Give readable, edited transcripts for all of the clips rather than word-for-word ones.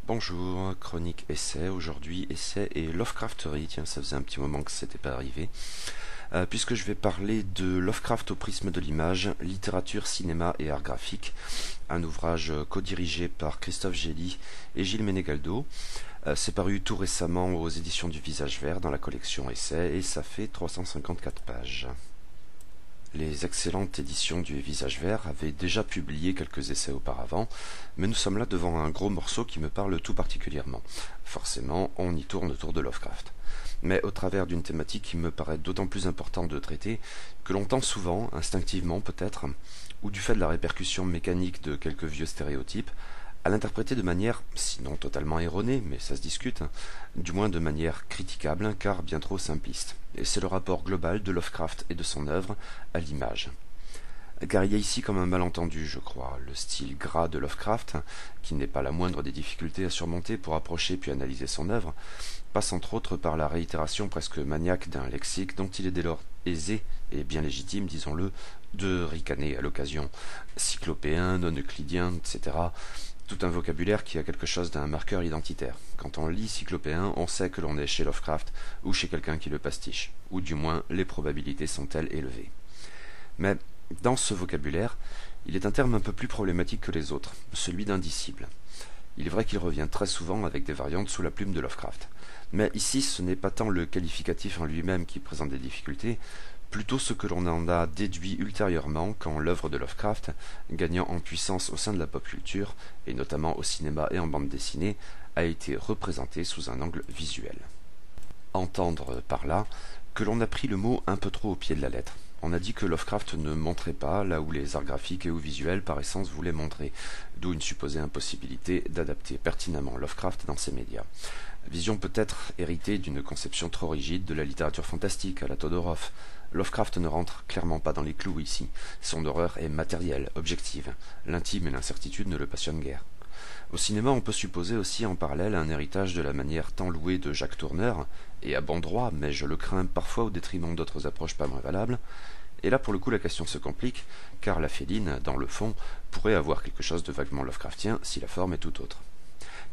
Bonjour, chronique essai, aujourd'hui essai et Lovecrafterie, tiens ça faisait un petit moment que ce n'était pas arrivé, puisque je vais parler de Lovecraft au prisme de l'image, littérature, cinéma et art graphique, un ouvrage co-dirigé par Christophe Gély et Gilles Menegaldo. C'est paru tout récemment aux éditions du Visage Vert dans la collection essai et ça fait 354 pages. Les excellentes éditions du Visage Vert avaient déjà publié quelques essais auparavant, mais nous sommes là devant un gros morceau qui me parle tout particulièrement. Forcément, on y tourne autour de Lovecraft. Mais au travers d'une thématique qui me paraît d'autant plus importante de traiter, que l'on tend souvent, instinctivement peut-être, ou du fait de la répercussion mécanique de quelques vieux stéréotypes, à l'interpréter de manière, sinon totalement erronée, mais ça se discute, du moins de manière critiquable, car bien trop simpliste. Et c'est le rapport global de Lovecraft et de son œuvre à l'image. Car il y a ici comme un malentendu, je crois, le style gras de Lovecraft, qui n'est pas la moindre des difficultés à surmonter pour approcher puis analyser son œuvre, passe entre autres par la réitération presque maniaque d'un lexique dont il est dès lors aisé, et bien légitime, disons-le, de ricaner à l'occasion, cyclopéen, non-euclidien, etc., tout un vocabulaire qui a quelque chose d'un marqueur identitaire. Quand on lit cyclopéen, on sait que l'on est chez Lovecraft ou chez quelqu'un qui le pastiche, ou du moins les probabilités sont-elles élevées. Mais dans ce vocabulaire, il est un terme un peu plus problématique que les autres, celui d'indicible. Il est vrai qu'il revient très souvent avec des variantes sous la plume de Lovecraft. Mais ici, ce n'est pas tant le qualificatif en lui-même qui présente des difficultés, plutôt ce que l'on en a déduit ultérieurement quand l'œuvre de Lovecraft, gagnant en puissance au sein de la pop culture, et notamment au cinéma et en bande dessinée, a été représentée sous un angle visuel. Entendre par là que l'on a pris le mot un peu trop au pied de la lettre. On a dit que Lovecraft ne montrait pas là où les arts graphiques et ou visuels par essence voulaient montrer, d'où une supposée impossibilité d'adapter pertinemment Lovecraft dans ses médias. Vision peut-être héritée d'une conception trop rigide de la littérature fantastique à la Todorov. Lovecraft ne rentre clairement pas dans les clous ici. Son horreur est matérielle, objective. L'intime et l'incertitude ne le passionnent guère. Au cinéma, on peut supposer aussi en parallèle un héritage de la manière tant louée de Jacques Tourneur, et à bon droit, mais je le crains parfois au détriment d'autres approches pas moins valables. Et là, pour le coup, la question se complique, car la féline, dans le fond, pourrait avoir quelque chose de vaguement Lovecraftien si la forme est tout autre.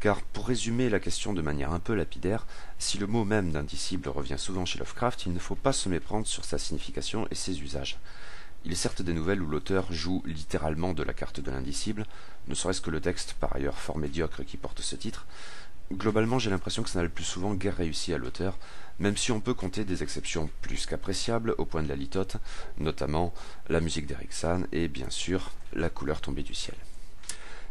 Car, pour résumer la question de manière un peu lapidaire, si le mot même d'indicible revient souvent chez Lovecraft, il ne faut pas se méprendre sur sa signification et ses usages. Il est certes des nouvelles où l'auteur joue littéralement de la carte de l'indicible, ne serait-ce que le texte, par ailleurs fort médiocre, qui porte ce titre. Globalement, j'ai l'impression que ça n'a le plus souvent guère réussi à l'auteur, même si on peut compter des exceptions plus qu'appréciables au point de la litote, notamment la musique d'Eric Sane et, bien sûr, la couleur tombée du ciel.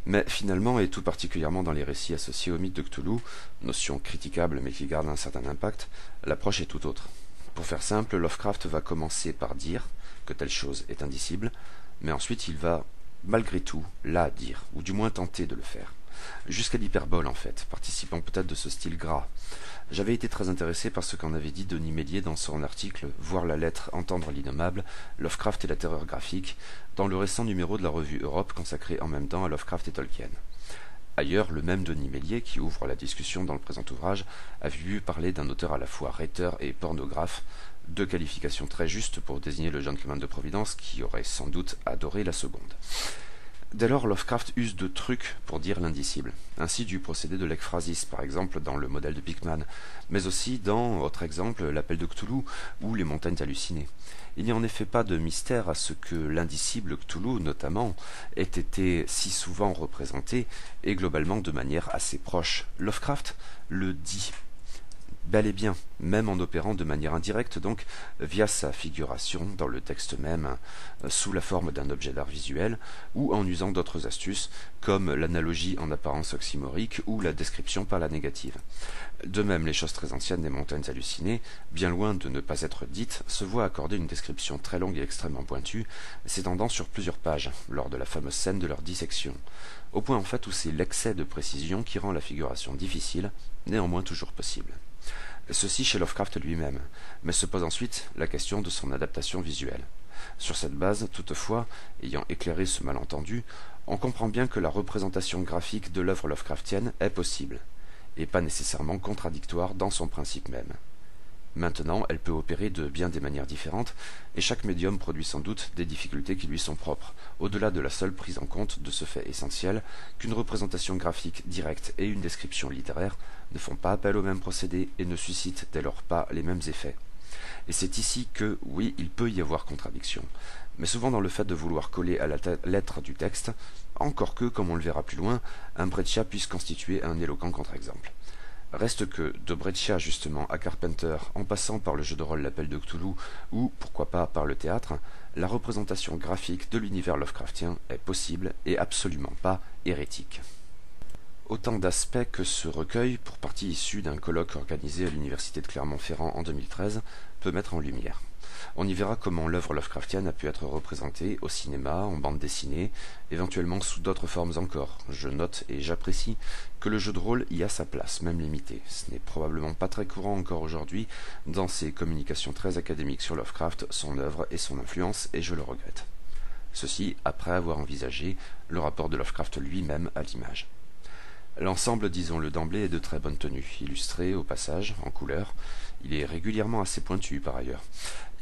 Mais finalement, et tout particulièrement dans les récits associés au mythe de Cthulhu, notion critiquable mais qui garde un certain impact, l'approche est tout autre. Pour faire simple, Lovecraft va commencer par dire que telle chose est indicible, mais ensuite il va, malgré tout, la dire, ou du moins tenter de le faire. Jusqu'à l'hyperbole en fait, participant peut-être de ce style gras. J'avais été très intéressé par ce qu'en avait dit Denis Mélier dans son article « Voir la lettre, entendre l'innommable, Lovecraft et la terreur graphique » dans le récent numéro de la revue Europe consacré en même temps à Lovecraft et Tolkien. Ailleurs, le même Denis Mélier, qui ouvre la discussion dans le présent ouvrage, a vu parler d'un auteur à la fois rhéteur et pornographe, deux qualifications très justes pour désigner le gentleman de Providence qui aurait sans doute adoré la seconde. Dès lors, Lovecraft use de trucs pour dire l'indicible, ainsi du procédé de l'ekphrasis, par exemple dans le modèle de Pickman, mais aussi dans, autre exemple, l'appel de Cthulhu ou les montagnes hallucinées. Il n'y a en effet pas de mystère à ce que l'indicible Cthulhu, notamment, ait été si souvent représenté, et globalement de manière assez proche. Lovecraft le dit bel et bien, même en opérant de manière indirecte donc, via sa figuration dans le texte même, sous la forme d'un objet d'art visuel, ou en usant d'autres astuces, comme l'analogie en apparence oxymorique ou la description par la négative. De même, les choses très anciennes des montagnes hallucinées, bien loin de ne pas être dites, se voient accorder une description très longue et extrêmement pointue, s'étendant sur plusieurs pages, lors de la fameuse scène de leur dissection, au point en fait où c'est l'excès de précision qui rend la figuration difficile, néanmoins toujours possible. Ceci chez Lovecraft lui-même, mais se pose ensuite la question de son adaptation visuelle. Sur cette base, toutefois, ayant éclairé ce malentendu, on comprend bien que la représentation graphique de l'œuvre Lovecraftienne est possible, et pas nécessairement contradictoire dans son principe même. Maintenant, elle peut opérer de bien des manières différentes, et chaque médium produit sans doute des difficultés qui lui sont propres, au-delà de la seule prise en compte de ce fait essentiel qu'une représentation graphique directe et une description littéraire ne font pas appel au même procédé et ne suscitent dès lors pas les mêmes effets. Et c'est ici que, oui, il peut y avoir contradiction, mais souvent dans le fait de vouloir coller à la lettre du texte, encore que, comme on le verra plus loin, un Breccia puisse constituer un éloquent contre-exemple. Reste que, de Breccia justement à Carpenter, en passant par le jeu de rôle L'Appel de Cthulhu, ou, pourquoi pas, par le théâtre, la représentation graphique de l'univers Lovecraftien est possible et absolument pas hérétique. Autant d'aspects que ce recueil, pour partie issu d'un colloque organisé à l'université de Clermont-Ferrand en 2013, peut mettre en lumière. On y verra comment l'œuvre Lovecraftienne a pu être représentée au cinéma, en bande dessinée, éventuellement sous d'autres formes encore. Je note et j'apprécie que le jeu de rôle y a sa place, même limitée. Ce n'est probablement pas très courant encore aujourd'hui dans ces communications très académiques sur Lovecraft, son œuvre et son influence, et je le regrette. Ceci après avoir envisagé le rapport de Lovecraft lui-même à l'image. L'ensemble, disons-le d'emblée, est de très bonne tenue, illustré au passage, en couleur. Il est régulièrement assez pointu par ailleurs.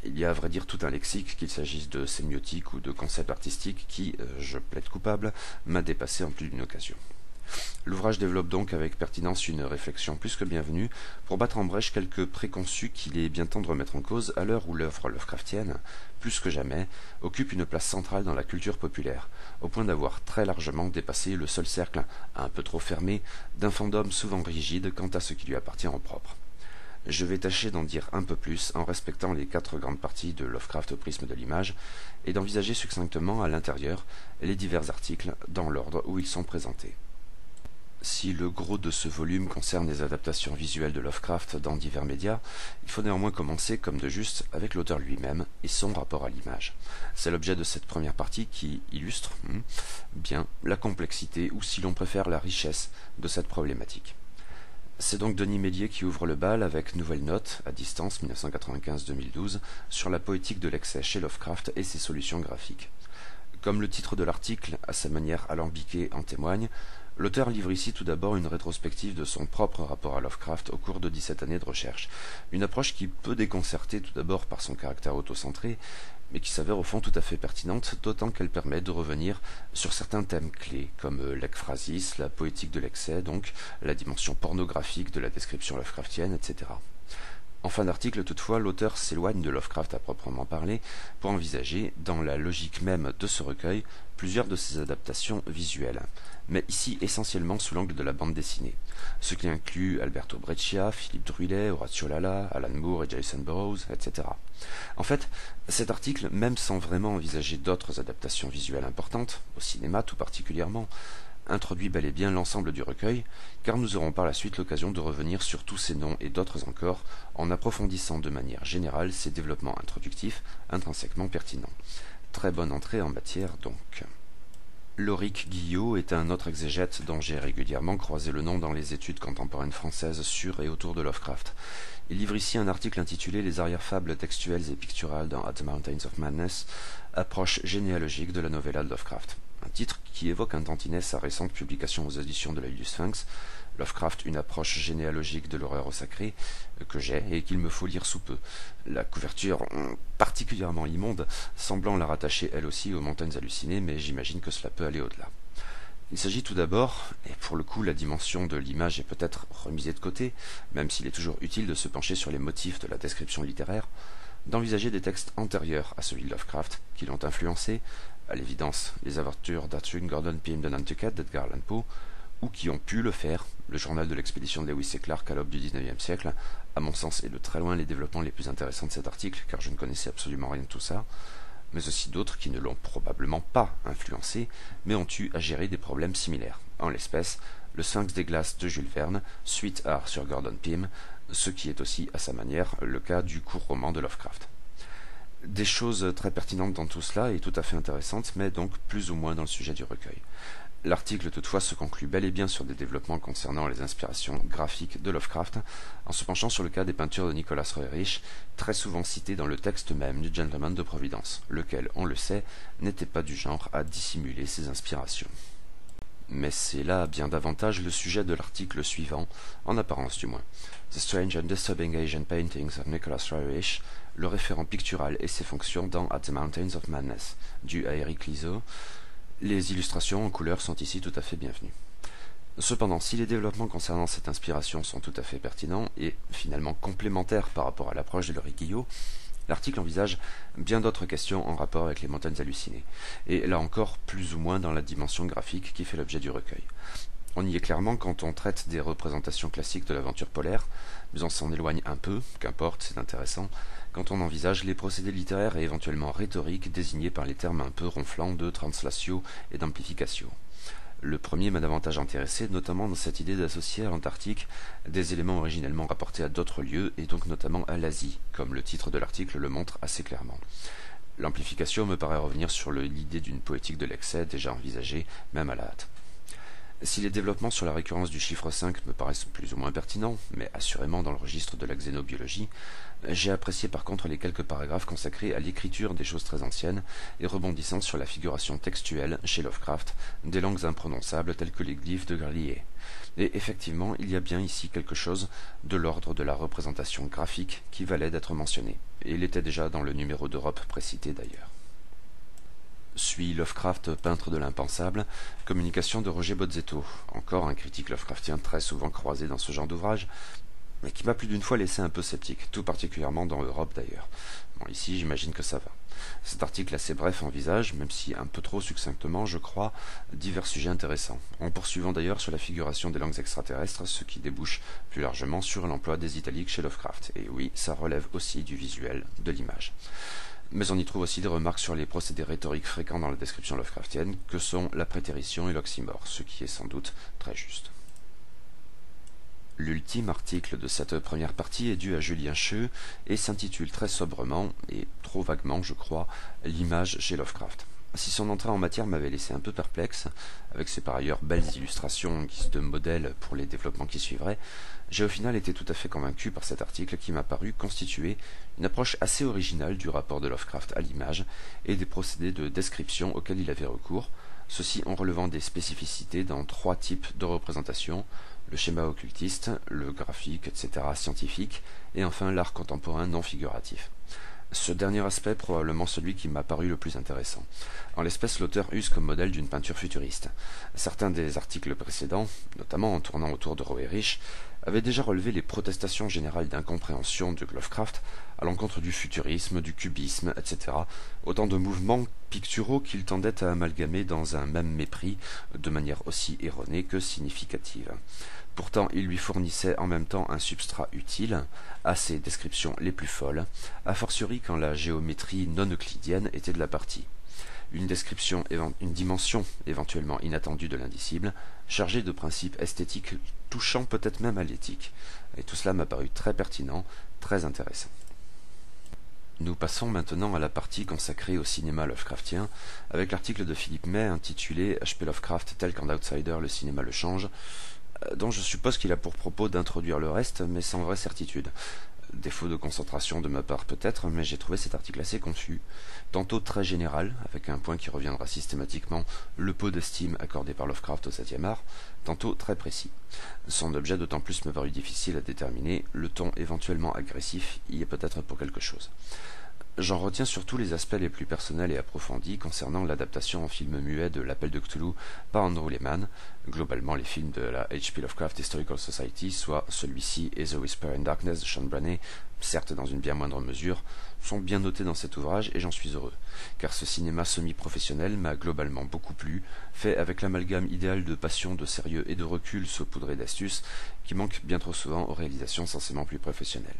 Il y a à vrai dire tout un lexique, qu'il s'agisse de sémiotique ou de concepts artistiques, qui, je plaide coupable, m'a dépassé en plus d'une occasion. L'ouvrage développe donc avec pertinence une réflexion plus que bienvenue pour battre en brèche quelques préconçus qu'il est bien temps de remettre en cause à l'heure où l'œuvre Lovecraftienne, plus que jamais, occupe une place centrale dans la culture populaire, au point d'avoir très largement dépassé le seul cercle, un peu trop fermé, d'un fandom souvent rigide quant à ce qui lui appartient en propre. Je vais tâcher d'en dire un peu plus en respectant les 4 grandes parties de Lovecraft au prisme de l'image et d'envisager succinctement à l'intérieur les divers articles dans l'ordre où ils sont présentés. Si le gros de ce volume concerne les adaptations visuelles de Lovecraft dans divers médias, il faut néanmoins commencer, comme de juste, avec l'auteur lui-même et son rapport à l'image. C'est l'objet de cette première partie qui illustre bien la complexité, ou si l'on préfère la richesse, de cette problématique. C'est donc Denis Mélier qui ouvre le bal avec Nouvelle Note, à distance 1995-2012, sur la poétique de l'excès chez Lovecraft et ses solutions graphiques. Comme le titre de l'article, à sa manière alambiquée, en témoigne, l'auteur livre ici tout d'abord une rétrospective de son propre rapport à Lovecraft au cours de 17 années de recherche. Une approche qui peut déconcerter tout d'abord par son caractère autocentré, mais qui s'avère au fond tout à fait pertinente, d'autant qu'elle permet de revenir sur certains thèmes clés, comme l'ekphrasis, la poétique de l'excès, donc la dimension pornographique de la description Lovecraftienne, etc. En fin d'article, toutefois, l'auteur s'éloigne de Lovecraft à proprement parler pour envisager, dans la logique même de ce recueil, plusieurs de ses adaptations visuelles, mais ici essentiellement sous l'angle de la bande dessinée, ce qui inclut Alberto Breccia, Philippe Druillet, Horacio Lala, Alan Moore et Jason Burroughs, etc. En fait, cet article, même sans vraiment envisager d'autres adaptations visuelles importantes, au cinéma tout particulièrement, introduit bel et bien l'ensemble du recueil, car nous aurons par la suite l'occasion de revenir sur tous ces noms et d'autres encore, en approfondissant de manière générale ces développements introductifs intrinsèquement pertinents. Très bonne entrée en matière donc. Loric Guillot est un autre exégète dont j'ai régulièrement croisé le nom dans les études contemporaines françaises sur et autour de Lovecraft. Il livre ici un article intitulé « Les arrière-fables textuelles et picturales dans At the Mountains of Madness, approche généalogique de la novella de Lovecraft ». Un titre qui évoque un tantinet sa récente publication aux éditions de l'Œil du Sphinx, Lovecraft, une approche généalogique de l'horreur au sacré, que j'ai et qu'il me faut lire sous peu. La couverture, particulièrement immonde, semblant la rattacher elle aussi aux montagnes hallucinées, mais j'imagine que cela peut aller au-delà. Il s'agit tout d'abord, et pour le coup la dimension de l'image est peut-être remisée de côté, même s'il est toujours utile de se pencher sur les motifs de la description littéraire, d'envisager des textes antérieurs à celui de Lovecraft, qui l'ont influencé, à l'évidence les aventures d'Arthur Gordon Pym de Nantucket d'Edgar Allan Poe, ou qui ont pu le faire, le journal de l'expédition de Lewis et Clark à l'aube du XIXe siècle, à mon sens est de très loin les développements les plus intéressants de cet article, car je ne connaissais absolument rien de tout ça, mais aussi d'autres qui ne l'ont probablement pas influencé, mais ont eu à gérer des problèmes similaires. En l'espèce, le Sphinx des glaces de Jules Verne, suite à Arthur Gordon Pym, ce qui est aussi, à sa manière, le cas du court roman de Lovecraft. Des choses très pertinentes dans tout cela et tout à fait intéressantes, mais donc plus ou moins dans le sujet du recueil. L'article toutefois se conclut bel et bien sur des développements concernant les inspirations graphiques de Lovecraft, en se penchant sur le cas des peintures de Nicholas Roerich, très souvent citées dans le texte même du Gentleman de Providence, lequel, on le sait, n'était pas du genre à dissimuler ses inspirations. Mais c'est là bien davantage le sujet de l'article suivant, en apparence du moins. The Strange and Disturbing Asian Paintings of Nicholas Roerich, le référent pictural et ses fonctions dans At the Mountains of Madness, dû à Eric Lizo. Les illustrations en couleur sont ici tout à fait bienvenues. Cependant, si les développements concernant cette inspiration sont tout à fait pertinents et finalement complémentaires par rapport à l'approche de Laurie Guillot, l'article envisage bien d'autres questions en rapport avec les montagnes hallucinées, et là encore plus ou moins dans la dimension graphique qui fait l'objet du recueil. On y est clairement quand on traite des représentations classiques de l'aventure polaire, mais on s'en éloigne un peu, qu'importe, c'est intéressant, quand on envisage les procédés littéraires et éventuellement rhétoriques désignés par les termes un peu ronflants de translatio et d'amplificatio. Le premier m'a davantage intéressé, notamment dans cette idée d'associer à l'Antarctique des éléments originellement rapportés à d'autres lieux, et donc notamment à l'Asie, comme le titre de l'article le montre assez clairement. L'amplification me paraît revenir sur l'idée d'une poétique de l'excès déjà envisagée, même à la hâte. Si les développements sur la récurrence du chiffre 5 me paraissent plus ou moins pertinents, mais assurément dans le registre de la xénobiologie, j'ai apprécié par contre les quelques paragraphes consacrés à l'écriture des choses très anciennes et rebondissant sur la figuration textuelle, chez Lovecraft, des langues imprononçables telles que les glyphes de Grlier. Et effectivement, il y a bien ici quelque chose de l'ordre de la représentation graphique qui valait d'être mentionné, et il était déjà dans le numéro d'Europe précité d'ailleurs. Suit Lovecraft, peintre de l'impensable, communication de Roger Bozzetto, encore un critique Lovecraftien très souvent croisé dans ce genre d'ouvrage, mais qui m'a plus d'une fois laissé un peu sceptique, tout particulièrement dans Europe d'ailleurs. Bon, ici j'imagine que ça va. Cet article assez bref envisage, même si un peu trop succinctement je crois, divers sujets intéressants, en poursuivant d'ailleurs sur la figuration des langues extraterrestres, ce qui débouche plus largement sur l'emploi des italiques chez Lovecraft, et oui, ça relève aussi du visuel, de l'image. Mais on y trouve aussi des remarques sur les procédés rhétoriques fréquents dans la description Lovecraftienne, que sont la prétérition et l'oxymore, ce qui est sans doute très juste. L'ultime article de cette première partie est dû à Julien Cheux et s'intitule très sobrement, et trop vaguement je crois, l'image chez Lovecraft. Si son entrée en matière m'avait laissé un peu perplexe, avec ses par ailleurs belles illustrations en guise de modèle pour les développements qui suivraient, j'ai au final été tout à fait convaincu par cet article qui m'a paru constituer une approche assez originale du rapport de Lovecraft à l'image et des procédés de description auxquels il avait recours, ceci en relevant des spécificités dans 3 types de représentations, le schéma occultiste, le graphique, etc. scientifique, et enfin l'art contemporain non figuratif. Ce dernier aspect probablement celui qui m'a paru le plus intéressant. En l'espèce, l'auteur use comme modèle d'une peinture futuriste. Certains des articles précédents, notamment en tournant autour de Roerich, avaient déjà relevé les protestations générales d'incompréhension de Lovecraft à l'encontre du futurisme, du cubisme, etc. Autant de mouvements picturaux qu'il tendait à amalgamer dans un même mépris, de manière aussi erronée que significative. Pourtant, il lui fournissait en même temps un substrat utile à ses descriptions les plus folles, a fortiori quand la géométrie non euclidienne était de la partie. Une dimension éventuellement inattendue de l'indicible, chargée de principes esthétiques touchant peut-être même à l'éthique. Et tout cela m'a paru très pertinent, très intéressant. Nous passons maintenant à la partie consacrée au cinéma Lovecraftien, avec l'article de Philippe May intitulé H.P. Lovecraft tel qu'en outsider le cinéma le change, dont je suppose qu'il a pour propos d'introduire le reste, mais sans vraie certitude. Défaut de concentration de ma part peut-être, mais j'ai trouvé cet article assez confus, tantôt très général, avec un point qui reviendra systématiquement, le peu d'estime accordé par Lovecraft au 7e art, tantôt très précis. Son objet d'autant plus me parut difficile à déterminer, le ton éventuellement agressif y est peut-être pour quelque chose. J'en retiens surtout les aspects les plus personnels et approfondis concernant l'adaptation en film muet de L'Appel de Cthulhu par Andrew Lehman, globalement les films de la H.P. Lovecraft Historical Society, soit celui-ci et The Whisper in Darkness de Sean Branney, certes dans une bien moindre mesure, sont bien notés dans cet ouvrage et j'en suis heureux, car ce cinéma semi-professionnel m'a globalement beaucoup plu, fait avec l'amalgame idéal de passion, de sérieux et de recul saupoudré d'astuces qui manque bien trop souvent aux réalisations censément plus professionnelles.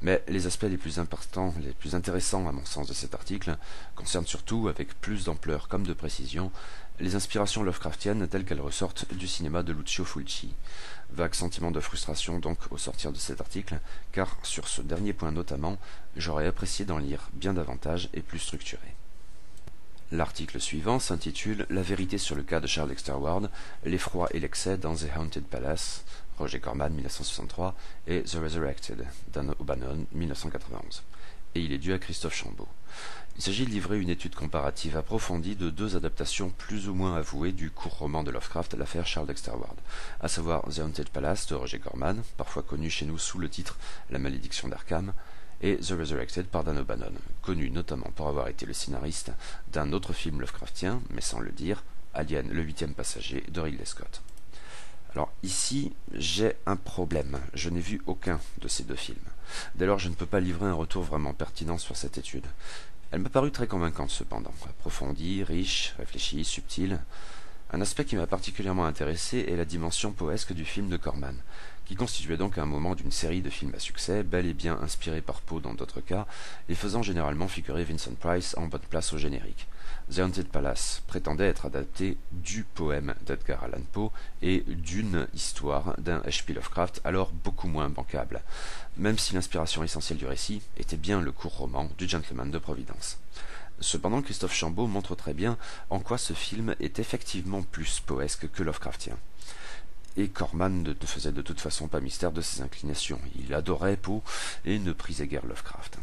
Mais les aspects les plus importants, les plus intéressants à mon sens de cet article, concernent surtout, avec plus d'ampleur comme de précision, les inspirations Lovecraftiennes telles qu'elles ressortent du cinéma de Lucio Fulci. Vague sentiment de frustration donc au sortir de cet article, car sur ce dernier point notamment, j'aurais apprécié d'en lire bien davantage et plus structuré. L'article suivant s'intitule La vérité sur le cas de Charles Dexter Ward, l'effroi et l'excès dans The Haunted Palace, Roger Corman, 1963, et The Resurrected, Dan O'Bannon, 1991. et il est dû à Christophe Chambaud. Il s'agit de livrer une étude comparative approfondie de deux adaptations plus ou moins avouées du court roman de Lovecraft, l'affaire Charles Dexter Ward, à savoir The Haunted Palace de Roger Corman, parfois connu chez nous sous le titre La malédiction d'Arkham, et The Resurrected par Dan O'Bannon, connu notamment pour avoir été le scénariste d'un autre film Lovecraftien, mais sans le dire, Alien, le 8e passager de Ridley Scott. Alors ici, j'ai un problème, je n'ai vu aucun de ces deux films. Dès lors, je ne peux pas livrer un retour vraiment pertinent sur cette étude. Elle m'a paru très convaincante cependant, approfondie, riche, réfléchie, subtile. Un aspect qui m'a particulièrement intéressé est la dimension poesque du film de Corman, qui constituait donc un moment d'une série de films à succès, bel et bien inspirés par Poe dans d'autres cas, et faisant généralement figurer Vincent Price en bonne place au générique. The Haunted Palace prétendait être adapté du poème d'Edgar Allan Poe et d'une histoire d'un H.P. Lovecraft alors beaucoup moins bancable, même si l'inspiration essentielle du récit était bien le court roman du Gentleman de Providence. Cependant, Christophe Chambaud montre très bien en quoi ce film est effectivement plus poesque que Lovecraftien. Et Corman ne faisait de toute façon pas mystère de ses inclinations. Il adorait Poe et ne prisait guère Lovecraft.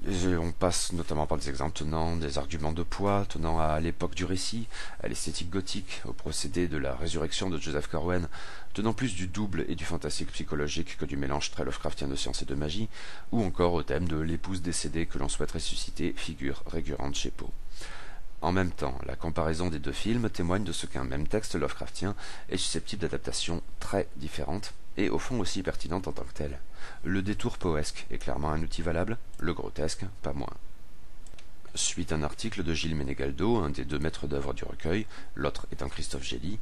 On passe notamment par des exemples tenant des arguments de poids, tenant à l'époque du récit, à l'esthétique gothique, au procédé de la résurrection de Joseph Corwen, tenant plus du double et du fantastique psychologique que du mélange très Lovecraftien de science et de magie, ou encore au thème de l'épouse décédée que l'on souhaite ressusciter, figure récurrente chez Poe. En même temps, la comparaison des deux films témoigne de ce qu'un même texte Lovecraftien est susceptible d'adaptations très différentes, et au fond aussi pertinente en tant que telle. Le détour poesque est clairement un outil valable, le grotesque pas moins. Suite un article de Gilles Menegaldo, un des deux maîtres d'œuvre du recueil, l'autre étant Christophe Gély,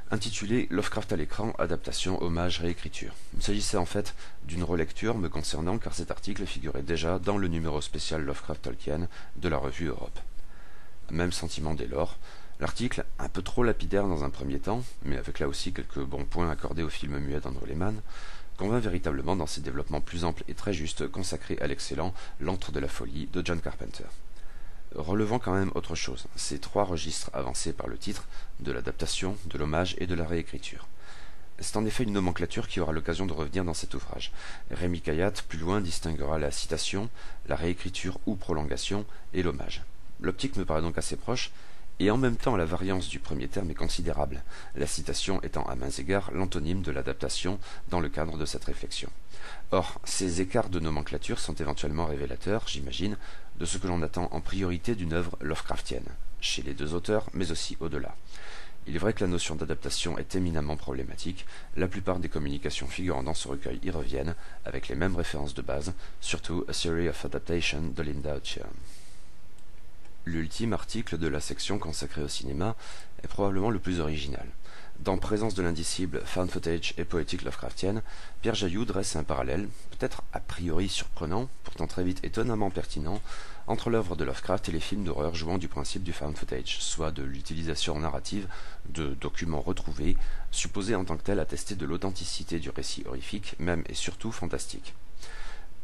intitulé Lovecraft à l'écran, adaptation, hommage, réécriture. Il s'agissait en fait d'une relecture me concernant car cet article figurait déjà dans le numéro spécial Lovecraft Tolkien de la revue Europe. Même sentiment dès lors. L'article, un peu trop lapidaire dans un premier temps, mais avec là aussi quelques bons points accordés au film muet d'Andrew Lehman, convainc véritablement dans ses développements plus amples et très justes consacrés à l'excellent L'antre de la folie de John Carpenter. Relevant quand même autre chose, ces trois registres avancés par le titre, de l'adaptation, de l'hommage et de la réécriture. C'est en effet une nomenclature qui aura l'occasion de revenir dans cet ouvrage. Rémi Kayat, plus loin, distinguera la citation, la réécriture ou prolongation et l'hommage. L'optique me paraît donc assez proche, et en même temps la variance du premier terme est considérable, la citation étant à mains égards l'antonyme de l'adaptation dans le cadre de cette réflexion. Or, ces écarts de nomenclature sont éventuellement révélateurs, j'imagine, de ce que l'on attend en priorité d'une œuvre Lovecraftienne, chez les deux auteurs, mais aussi au-delà. Il est vrai que la notion d'adaptation est éminemment problématique, la plupart des communications figurant dans ce recueil y reviennent, avec les mêmes références de base, surtout A Theory of Adaptation de Linda Ottier. L'ultime article de la section consacrée au cinéma est probablement le plus original. Dans Présence de l'indicible, Found Footage et Poétique Lovecraftienne, Pierre Jailloux dresse un parallèle, peut-être a priori surprenant, pourtant très vite étonnamment pertinent, entre l'œuvre de Lovecraft et les films d'horreur jouant du principe du Found Footage, soit de l'utilisation narrative de documents retrouvés, supposés en tant que tels attester de l'authenticité du récit horrifique, même et surtout fantastique.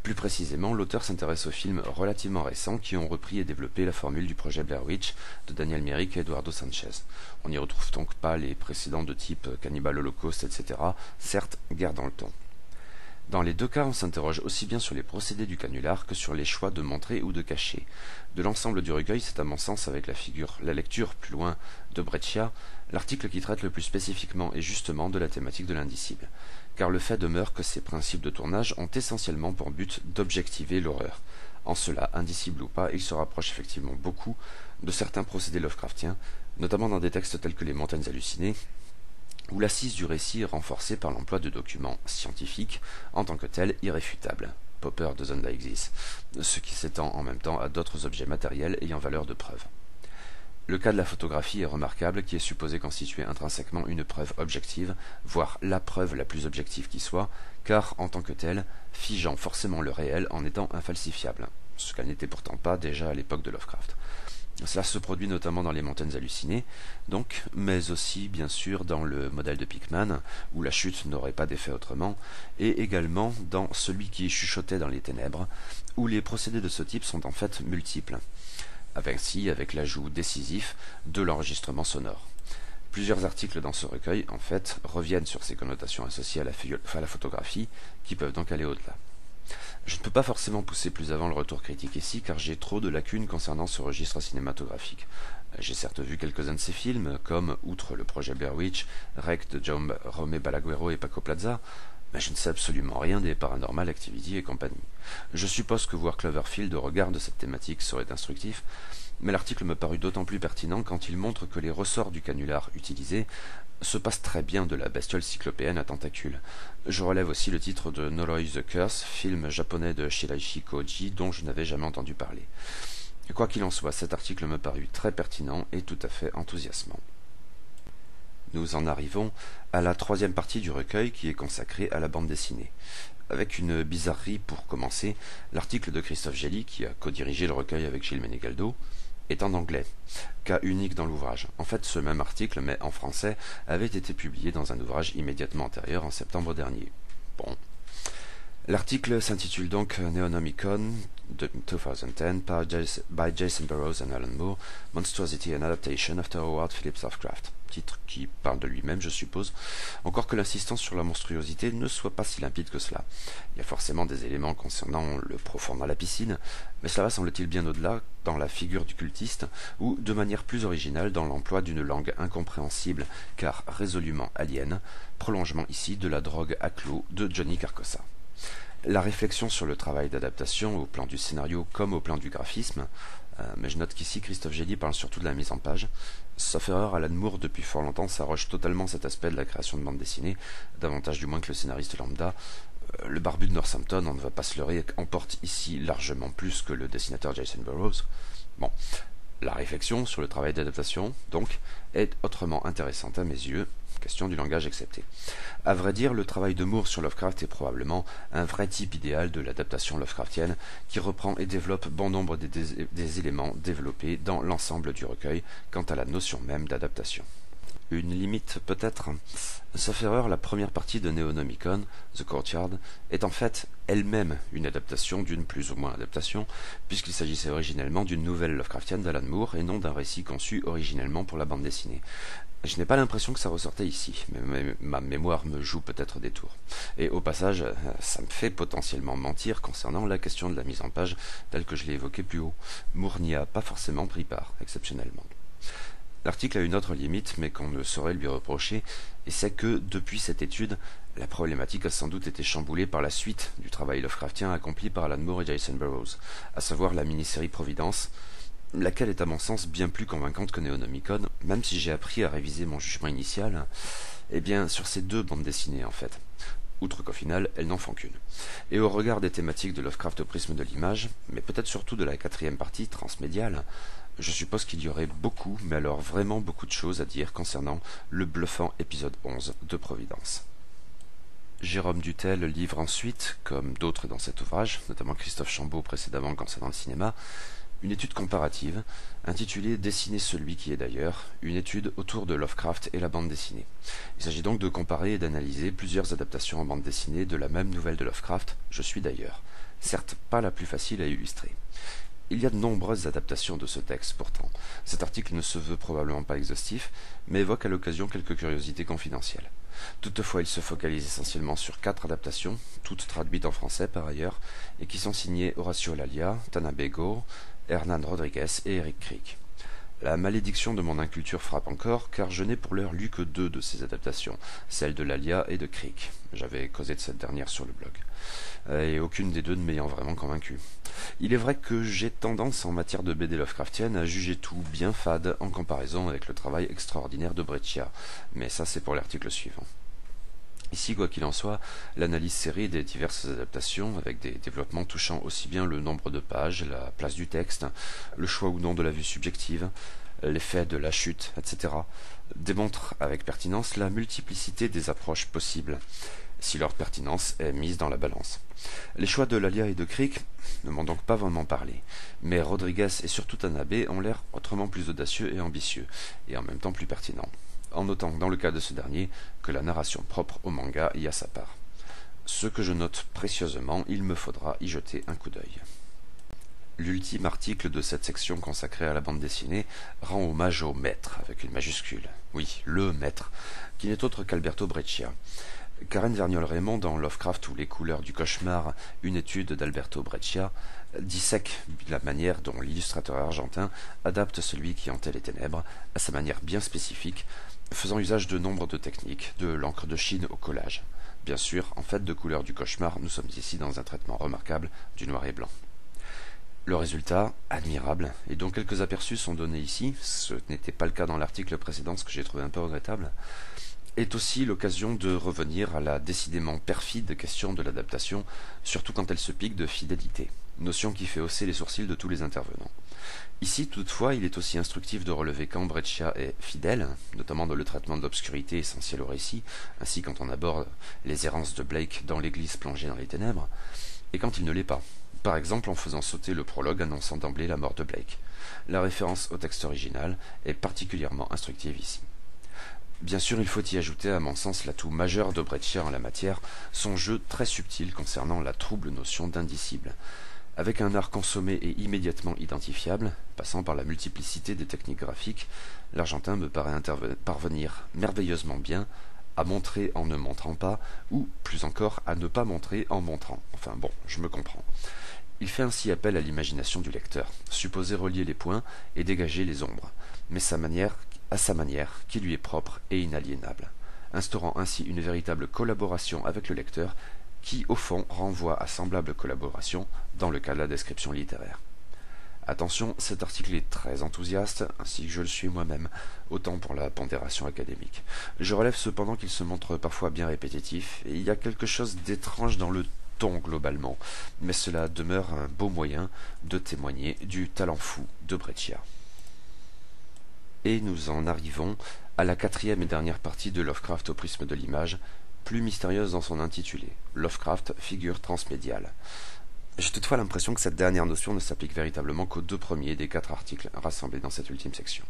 Plus précisément, l'auteur s'intéresse aux films relativement récents qui ont repris et développé la formule du projet Blair Witch de Daniel Myrick et Eduardo Sanchez. On n'y retrouve donc pas les précédents de type Cannibal Holocaust, etc., certes guère dans le ton. Dans les deux cas, on s'interroge aussi bien sur les procédés du canular que sur les choix de montrer ou de cacher. De l'ensemble du recueil, c'est à mon sens avec la lecture plus loin de Breccia, l'article qui traite le plus spécifiquement et justement de la thématique de l'indicible. Car le fait demeure que ces principes de tournage ont essentiellement pour but d'objectiver l'horreur. En cela, indicible ou pas, il se rapproche effectivement beaucoup de certains procédés Lovecraftiens, notamment dans des textes tels que Les Montagnes hallucinées, où l'assise du récit est renforcée par l'emploi de documents scientifiques, en tant que tels irréfutables, Popper de Zondaexis, ce qui s'étend en même temps à d'autres objets matériels ayant valeur de preuve. Le cas de la photographie est remarquable, qui est supposé constituer intrinsèquement une preuve objective, voire la preuve la plus objective qui soit, car, en tant que telle, figeant forcément le réel en étant infalsifiable, ce qu'elle n'était pourtant pas déjà à l'époque de Lovecraft. Cela se produit notamment dans Les Montagnes hallucinées, donc, mais aussi, bien sûr, dans le modèle de Pickman, où la chute n'aurait pas d'effet autrement, et également dans celui qui chuchotait dans les ténèbres, où les procédés de ce type sont en fait multiples, avec l'ajout décisif de l'enregistrement sonore. Plusieurs articles dans ce recueil, en fait, reviennent sur ces connotations associées à la photographie, qui peuvent donc aller au-delà. Je ne peux pas forcément pousser plus avant le retour critique ici car j'ai trop de lacunes concernant ce registre cinématographique. J'ai certes vu quelques-uns de ces films, comme, outre le projet Blair Witch, Rec de Jaume Romé Balaguerro et Paco Plaza, mais je ne sais absolument rien des Paranormal Activity et compagnie. Je suppose que voir Cloverfield au regard de cette thématique serait instructif, mais l'article me parut d'autant plus pertinent quand il montre que les ressorts du canular utilisés se passent très bien de la bestiole cyclopéenne à tentacules. Je relève aussi le titre de Noroi the Curse, film japonais de Shiraishi Koji dont je n'avais jamais entendu parler. Quoi qu'il en soit, cet article me parut très pertinent et tout à fait enthousiasmant. Nous en arrivons à la troisième partie du recueil qui est consacrée à la bande dessinée. Avec une bizarrerie pour commencer, l'article de Christophe Gély, qui a co-dirigé le recueil avec Gilles Menegaldo, est en anglais, cas unique dans l'ouvrage. En fait, ce même article, mais en français, avait été publié dans un ouvrage immédiatement antérieur en septembre dernier. Bon. L'article s'intitule donc Neonomicon de 2010 by Jason Burroughs and Alan Moore, Monstrosity and Adaptation after Howard Phillips Lovecraft. Titre qui parle de lui-même, je suppose, encore que l'insistance sur la monstruosité ne soit pas si limpide que cela. Il y a forcément des éléments concernant le profond dans la piscine, mais cela va semble-t-il bien au-delà dans la figure du cultiste, ou de manière plus originale dans l'emploi d'une langue incompréhensible, car résolument alien, prolongement ici de la drogue à clous de Johnny Carcosa. La réflexion sur le travail d'adaptation au plan du scénario comme au plan du graphisme, mais je note qu'ici Christophe Gély parle surtout de la mise en page. Sauf erreur, Alan Moore depuis fort longtemps s'arroge totalement cet aspect de la création de bande dessinée, davantage du moins que le scénariste lambda. Le barbu de Northampton, on ne va pas se leurrer, emporte ici largement plus que le dessinateur Jason Burroughs. Bon, la réflexion sur le travail d'adaptation, donc, est autrement intéressante à mes yeux, question du langage excepté. À vrai dire, le travail de Moore sur Lovecraft est probablement un vrai type idéal de l'adaptation Lovecraftienne qui reprend et développe bon nombre des éléments développés dans l'ensemble du recueil quant à la notion même d'adaptation. Une limite peut-être. Sauf erreur, la première partie de Neonomicon, The Courtyard, est en fait elle-même une adaptation d'une plus ou moins adaptation, puisqu'il s'agissait originellement d'une nouvelle Lovecraftienne d'Alan Moore et non d'un récit conçu originellement pour la bande dessinée. Je n'ai pas l'impression que ça ressortait ici, mais ma mémoire me joue peut-être des tours. Et au passage, ça me fait potentiellement mentir concernant la question de la mise en page telle que je l'ai évoquée plus haut. Moore n'y a pas forcément pris part, exceptionnellement. L'article a une autre limite, mais qu'on ne saurait lui reprocher, et c'est que, depuis cette étude, la problématique a sans doute été chamboulée par la suite du travail Lovecraftien accompli par Alan Moore et Jason Burroughs, à savoir la mini-série Providence, laquelle est à mon sens bien plus convaincante que Neonomicon, même si j'ai appris à réviser mon jugement initial, sur ces deux bandes dessinées en fait. Outre qu'au final, elles n'en font qu'une. Et au regard des thématiques de Lovecraft au prisme de l'image, mais peut-être surtout de la quatrième partie, transmédiale, je suppose qu'il y aurait beaucoup, mais alors vraiment beaucoup de choses à dire concernant le bluffant épisode 11 de Providence. Jérôme Dutel livre ensuite, comme d'autres dans cet ouvrage, notamment Christophe Chambaud précédemment concernant le cinéma, une étude comparative, intitulée « Dessiner celui qui est d'ailleurs », une étude autour de Lovecraft et la bande dessinée. Il s'agit donc de comparer et d'analyser plusieurs adaptations en bande dessinée de la même nouvelle de Lovecraft, Je suis d'ailleurs, certes pas la plus facile à illustrer. Il y a de nombreuses adaptations de ce texte pourtant. Cet article ne se veut probablement pas exhaustif, mais évoque à l'occasion quelques curiosités confidentielles. Toutefois, il se focalise essentiellement sur 4 adaptations, toutes traduites en français par ailleurs, et qui sont signées Horacio Lalia, Tanabe Go, Hernan Rodriguez et Eric Crick. La malédiction de mon inculture frappe encore, car je n'ai pour l'heure lu que 2 de ces adaptations, celle de Lalia et de Crick. J'avais causé de cette dernière sur le blog. Et aucune des deux ne m'ayant vraiment convaincu. Il est vrai que j'ai tendance en matière de BD Lovecraftienne à juger tout bien fade en comparaison avec le travail extraordinaire de Breccia, mais ça c'est pour l'article suivant. Ici, quoi qu'il en soit, l'analyse série des diverses adaptations, avec des développements touchant aussi bien le nombre de pages, la place du texte, le choix ou non de la vue subjective, l'effet de la chute, etc., démontre avec pertinence la multiplicité des approches possibles, si leur pertinence est mise dans la balance. Les choix de Lalia et de Crick ne m'ont donc pas vraiment parlé, mais Rodriguez et surtout Tanabe ont l'air autrement plus audacieux et ambitieux, et en même temps plus pertinents, en notant dans le cas de ce dernier que la narration propre au manga y a sa part. Ce que je note précieusement, il me faudra y jeter un coup d'œil. L'ultime article de cette section consacrée à la bande dessinée rend hommage au maître, avec une majuscule. Oui, le maître, qui n'est autre qu'Alberto Breccia. Karen Vergniol-Raymond, dans Lovecraft ou les couleurs du cauchemar, une étude d'Alberto Breccia, dissèque la manière dont l'illustrateur argentin adapte celui qui hantait les ténèbres à sa manière bien spécifique, faisant usage de nombre de techniques, de l'encre de Chine au collage. Bien sûr, en fait de couleurs du cauchemar, nous sommes ici dans un traitement remarquable du noir et blanc. Le résultat, admirable, et dont quelques aperçus sont donnés ici, ce n'était pas le cas dans l'article précédent, ce que j'ai trouvé un peu regrettable, est aussi l'occasion de revenir à la décidément perfide question de l'adaptation, surtout quand elle se pique de fidélité, notion qui fait hausser les sourcils de tous les intervenants. Ici, toutefois, il est aussi instructif de relever quand Breccia est fidèle, notamment dans le traitement de l'obscurité essentielle au récit, ainsi quand on aborde les errances de Blake dans l'église plongée dans les ténèbres, et quand il ne l'est pas, par exemple en faisant sauter le prologue annonçant d'emblée la mort de Blake. La référence au texte original est particulièrement instructive ici. Bien sûr, il faut y ajouter à mon sens l'atout majeur de Breccia en la matière, son jeu très subtil concernant la trouble notion d'indicible. Avec un art consommé et immédiatement identifiable, passant par la multiplicité des techniques graphiques, l'Argentin me paraît parvenir merveilleusement bien à montrer en ne montrant pas, ou, plus encore, à ne pas montrer en montrant. Enfin bon, je me comprends. Il fait ainsi appel à l'imagination du lecteur, supposé relier les points et dégager les ombres, mais à sa manière, qui lui est propre et inaliénable, instaurant ainsi une véritable collaboration avec le lecteur qui, au fond, renvoie à semblable collaboration dans le cas de la description littéraire. Attention, cet article est très enthousiaste, ainsi que je le suis moi-même, autant pour la pondération académique. Je relève cependant qu'il se montre parfois bien répétitif, et il y a quelque chose d'étrange dans le ton globalement, mais cela demeure un beau moyen de témoigner du talent fou de Breccia. Et nous en arrivons à la quatrième et dernière partie de Lovecraft au prisme de l'image, plus mystérieuse dans son intitulé, Lovecraft, figure transmédiale. J'ai toutefois l'impression que cette dernière notion ne s'applique véritablement qu'aux deux premiers des 4 articles rassemblés dans cette ultime section.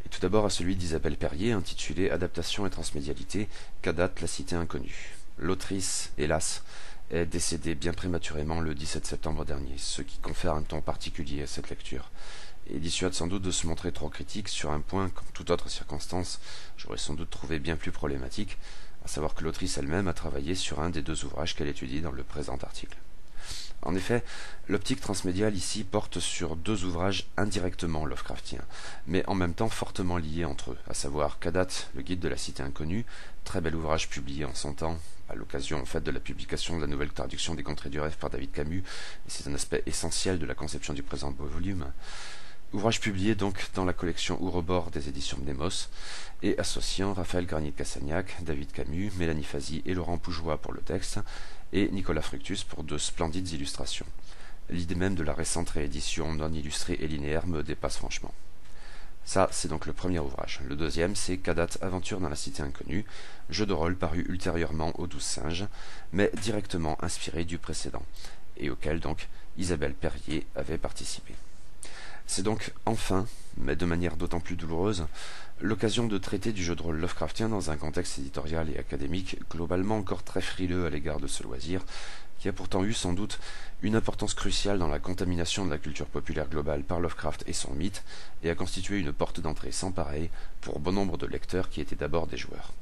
Et tout d'abord à celui d'Isabelle Perrier, intitulé Adaptation et transmédialité, qu'à date la cité inconnue. L'autrice, hélas, est décédée bien prématurément le 17 septembre dernier, ce qui confère un ton particulier à cette lecture, et dissuade sans doute de se montrer trop critique sur un point qu'en toute autre circonstance j'aurais sans doute trouvé bien plus problématique, à savoir que l'autrice elle-même a travaillé sur un des 2 ouvrages qu'elle étudie dans le présent article. En effet, l'optique transmédiale ici porte sur 2 ouvrages indirectement Lovecraftiens, mais en même temps fortement liés entre eux, à savoir qu'à date, le Guide de la Cité Inconnue, très bel ouvrage publié en son temps, à l'occasion en fait de la publication de la nouvelle traduction des Contrées du Rêve par David Camus, et c'est un aspect essentiel de la conception du présent beau volume. Ouvrage publié donc dans la collection Ouroboros des éditions Mnemos, et associant Raphaël Garnier-Cassagnac, David Camus, Mélanie Fazi et Laurent Poujoie pour le texte, et Nicolas Fructus pour 2 splendides illustrations. L'idée même de la récente réédition non illustrée et linéaire me dépasse franchement. Ça, c'est donc le premier ouvrage. Le deuxième, c'est Kadat, Aventure dans la Cité Inconnue, jeu de rôle paru ultérieurement aux 12 singes, mais directement inspiré du précédent, et auquel donc Isabelle Perrier avait participé. C'est donc enfin, mais de manière d'autant plus douloureuse, l'occasion de traiter du jeu de rôle Lovecraftien dans un contexte éditorial et académique globalement encore très frileux à l'égard de ce loisir, qui a pourtant eu sans doute une importance cruciale dans la contamination de la culture populaire globale par Lovecraft et son mythe, et a constitué une porte d'entrée sans pareille pour bon nombre de lecteurs qui étaient d'abord des joueurs.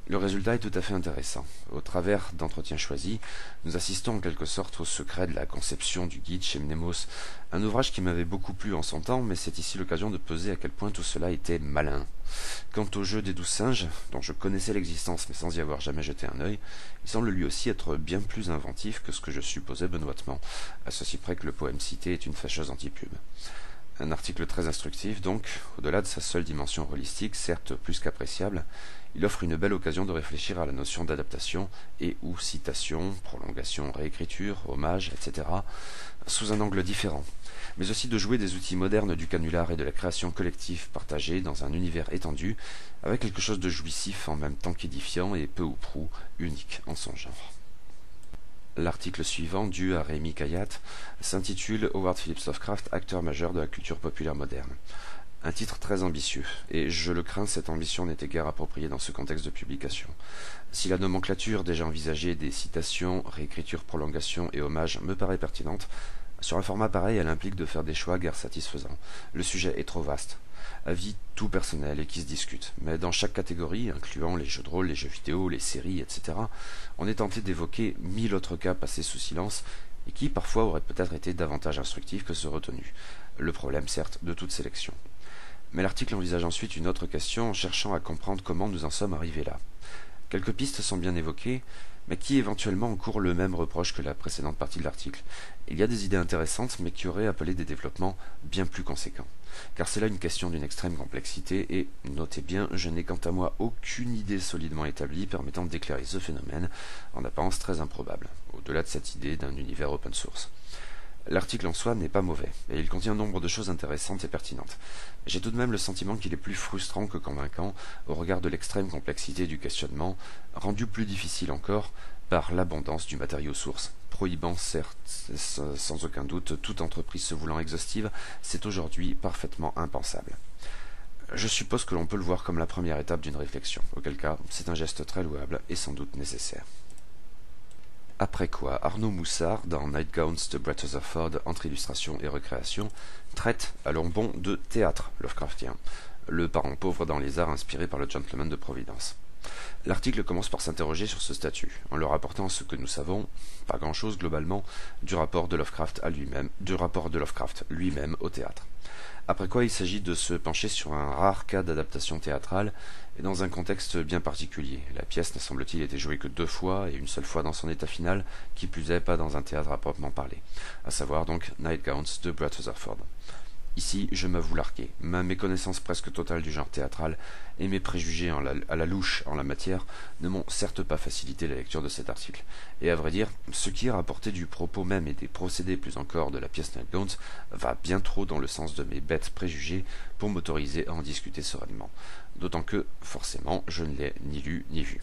Le résultat est tout à fait intéressant. Au travers d'entretiens choisis, nous assistons en quelque sorte au secret de la conception du guide chez Mnemos, un ouvrage qui m'avait beaucoup plu en son temps, mais c'est ici l'occasion de peser à quel point tout cela était malin. Quant au jeu des 12 singes, dont je connaissais l'existence mais sans y avoir jamais jeté un œil, il semble lui aussi être bien plus inventif que ce que je supposais benoîtement, à ceci près que le poème cité est une fâcheuse antipube. Un article très instructif donc, au-delà de sa seule dimension holistique, certes plus qu'appréciable, il offre une belle occasion de réfléchir à la notion d'adaptation et ou citation, prolongation, réécriture, hommage, etc., sous un angle différent, mais aussi de jouer des outils modernes du canular et de la création collective partagée dans un univers étendu, avec quelque chose de jouissif en même temps qu'édifiant et peu ou prou unique en son genre. L'article suivant, dû à Rémi Kayat, s'intitule Howard Phillips Lovecraft, acteur majeur de la culture populaire moderne. Un titre très ambitieux, et je le crains, cette ambition n'était guère appropriée dans ce contexte de publication. Si la nomenclature déjà envisagée des citations, réécritures, prolongations et hommages me paraît pertinente, Sur un format pareil, elle implique de faire des choix guère satisfaisants. Le sujet est trop vaste. Avis tout personnel et qui se discute. Mais dans chaque catégorie, incluant les jeux de rôle, les jeux vidéo, les séries, etc., on est tenté d'évoquer 1000 autres cas passés sous silence et qui parfois auraient peut-être été davantage instructifs que ceux retenus. Le problème, certes, de toute sélection. Mais l'article envisage ensuite une autre question en cherchant à comprendre comment nous en sommes arrivés là. Quelques pistes sont bien évoquées, mais qui éventuellement encourent le même reproche que la précédente partie de l'article. Il y a des idées intéressantes, mais qui auraient appelé des développements bien plus conséquents. Car c'est là une question d'une extrême complexité, et, notez bien, je n'ai quant à moi aucune idée solidement établie permettant d'éclairer ce phénomène, en apparence très improbable, au-delà de cette idée d'un univers open source. L'article en soi n'est pas mauvais, et il contient nombre de choses intéressantes et pertinentes. J'ai tout de même le sentiment qu'il est plus frustrant que convaincant au regard de l'extrême complexité du questionnement, rendu plus difficile encore par l'abondance du matériau source. Prohibant certes, sans aucun doute, toute entreprise se voulant exhaustive, c'est aujourd'hui parfaitement impensable. Je suppose que l'on peut le voir comme la première étape d'une réflexion, auquel cas c'est un geste très louable et sans doute nécessaire. Après quoi, Arnaud Moussard, dans Nightgowns de Brett Rutherford, entre illustration et recréation, traite, allons bon, de théâtre Lovecraftien, le parent pauvre dans les arts inspiré par le gentleman de Providence. L'article commence par s'interroger sur ce statut, en leur rapportant ce que nous savons, pas grand-chose globalement, du rapport de Lovecraft lui-même au théâtre. Après quoi, il s'agit de se pencher sur un rare cas d'adaptation théâtrale, et dans un contexte bien particulier. La pièce n'a semble-t-il été jouée que 2 fois, et une seule fois dans son état final, qui plus est pas dans un théâtre à proprement parler, à savoir donc Nightgowns de Brett Rutherford. Ici, je m'avoue largué. Ma méconnaissance presque totale du genre théâtral et mes préjugés à la louche en la matière ne m'ont certes pas facilité la lecture de cet article. Et à vrai dire, ce qui est rapporté du propos même et des procédés plus encore de la pièce Nightgowns va bien trop dans le sens de mes bêtes préjugés pour m'autoriser à en discuter sereinement. D'autant que, forcément, je ne l'ai ni lu ni vu.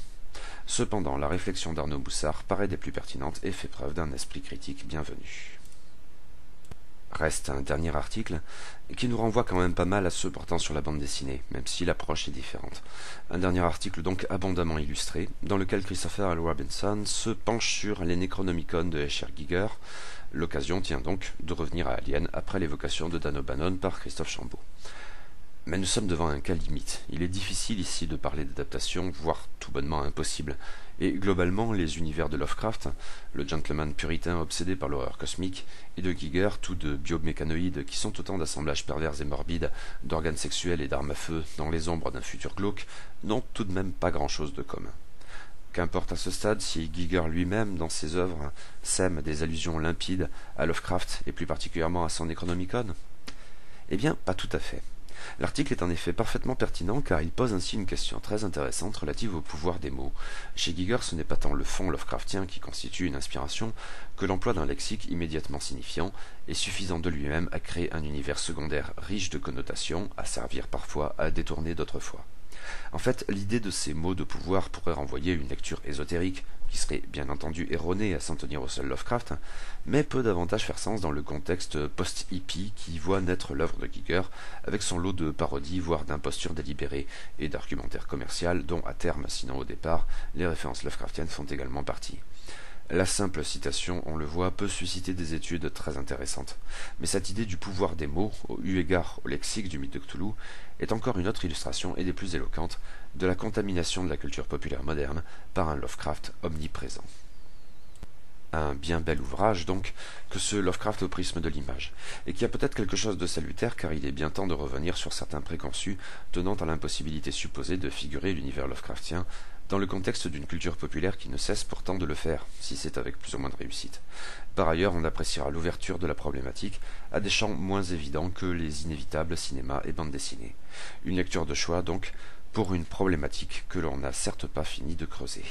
Cependant, la réflexion d'Arnaud Boussard paraît des plus pertinentes et fait preuve d'un esprit critique bienvenu. Reste un dernier article qui nous renvoie quand même pas mal à ceux portant sur la bande dessinée, même si l'approche est différente. Un dernier article donc abondamment illustré, dans lequel Christopher L. Robinson se penche sur les Necronomicon de H.R. Giger. L'occasion tient donc de revenir à Alien après l'évocation de Dan O'Bannon par Christophe Chambaud. Mais nous sommes devant un cas limite. Il est difficile ici de parler d'adaptation, voire tout bonnement impossible. Et globalement, les univers de Lovecraft, le gentleman puritain obsédé par l'horreur cosmique, et de Giger, tous deux biomécanoïdes qui sont autant d'assemblages pervers et morbides, d'organes sexuels et d'armes à feu dans les ombres d'un futur glauque, n'ont tout de même pas grand-chose de commun. Qu'importe à ce stade si Giger lui-même, dans ses œuvres, sème des allusions limpides à Lovecraft et plus particulièrement à son Necronomicon? Eh bien, pas tout à fait. L'article est en effet parfaitement pertinent car il pose ainsi une question très intéressante relative au pouvoir des mots. Chez Giger, ce n'est pas tant le fond Lovecraftien qui constitue une inspiration que l'emploi d'un lexique immédiatement signifiant et suffisant de lui-même à créer un univers secondaire riche de connotations, à servir parfois à détourner d'autres fois. En fait, l'idée de ces mots de pouvoir pourrait renvoyer à une lecture ésotérique, qui serait bien entendu erronée à s'en tenir au seul Lovecraft, mais peut davantage faire sens dans le contexte post-hippie qui voit naître l'œuvre de Giger, avec son lot de parodies, voire d'impostures délibérées, et d'argumentaire commercial dont, à terme, sinon au départ, les références Lovecraftiennes font également partie. La simple citation, on le voit, peut susciter des études très intéressantes. Mais cette idée du pouvoir des mots, eu égard au lexique du mythe de Cthulhu, est encore une autre illustration, et des plus éloquentes, de la contamination de la culture populaire moderne par un Lovecraft omniprésent. Un bien bel ouvrage, donc, que ce Lovecraft au prisme de l'image, et qui a peut-être quelque chose de salutaire car il est bien temps de revenir sur certains préconçus tenant à l'impossibilité supposée de figurer l'univers Lovecraftien dans le contexte d'une culture populaire qui ne cesse pourtant de le faire, si c'est avec plus ou moins de réussite. Par ailleurs, on appréciera l'ouverture de la problématique à des champs moins évidents que les inévitables cinéma et bande dessinée. Une lecture de choix, donc, pour une problématique que l'on n'a certes pas fini de creuser.